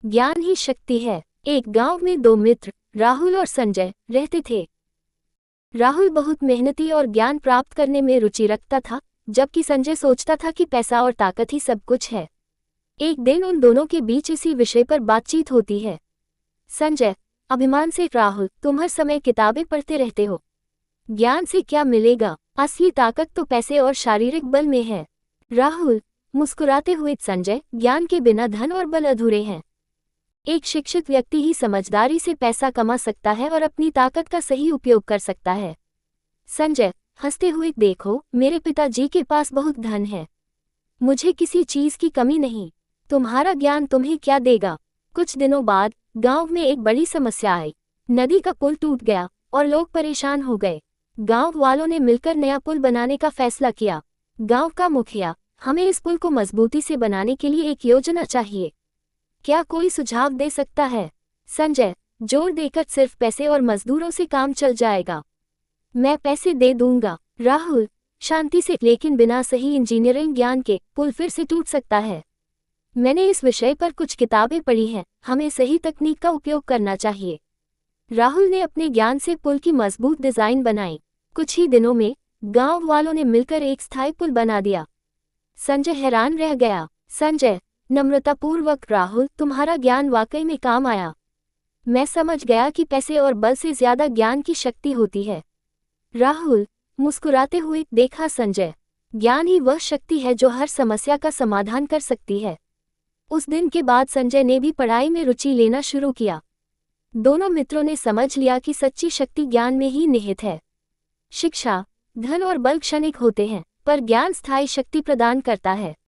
ज्ञान ही शक्ति है। एक गांव में दो मित्र राहुल और संजय रहते थे। राहुल बहुत मेहनती और ज्ञान प्राप्त करने में रुचि रखता था, जबकि संजय सोचता था कि पैसा और ताकत ही सब कुछ है। एक दिन उन दोनों के बीच इसी विषय पर बातचीत होती है। संजय अभिमान से, राहुल तुम हर समय किताबें पढ़ते रहते हो, ज्ञान से क्या मिलेगा, असली ताकत तो पैसे और शारीरिक बल में है। राहुल मुस्कुराते हुए, संजय ज्ञान के बिना धन और बल अधूरे हैं। एक शिक्षित व्यक्ति ही समझदारी से पैसा कमा सकता है और अपनी ताकत का सही उपयोग कर सकता है। संजय हंसते हुए, देखो मेरे पिताजी के पास बहुत धन है, मुझे किसी चीज की कमी नहीं, तुम्हारा ज्ञान तुम्हें क्या देगा। कुछ दिनों बाद गांव में एक बड़ी समस्या आई। नदी का पुल टूट गया और लोग परेशान हो गए। गांव वालों ने मिलकर नया पुल बनाने का फैसला किया। गांव का मुखिया, हमें इस पुल को मजबूती से बनाने के लिए एक योजना चाहिए, क्या कोई सुझाव दे सकता है। संजय जोर देकर, सिर्फ पैसे और मजदूरों से काम चल जाएगा, मैं पैसे दे दूंगा। राहुल शांति से, लेकिन बिना सही इंजीनियरिंग ज्ञान के पुल फिर से टूट सकता है। मैंने इस विषय पर कुछ किताबें पढ़ी हैं, हमें सही तकनीक का उपयोग करना चाहिए। राहुल ने अपने ज्ञान से पुल की मजबूत डिजाइन बनाई। कुछ ही दिनों में गांव वालों ने मिलकर एक स्थायी पुल बना दिया। संजय हैरान रह गया। संजय नम्रतापूर्वक, राहुल तुम्हारा ज्ञान वाकई में काम आया, मैं समझ गया कि पैसे और बल से ज्यादा ज्ञान की शक्ति होती है। राहुल मुस्कुराते हुए, देखा संजय, ज्ञान ही वह शक्ति है जो हर समस्या का समाधान कर सकती है। उस दिन के बाद संजय ने भी पढ़ाई में रुचि लेना शुरू किया। दोनों मित्रों ने समझ लिया कि सच्ची शक्ति ज्ञान में ही निहित है। शिक्षा, धन और बल क्षणिक होते हैं, पर ज्ञान स्थायी शक्ति प्रदान करता है।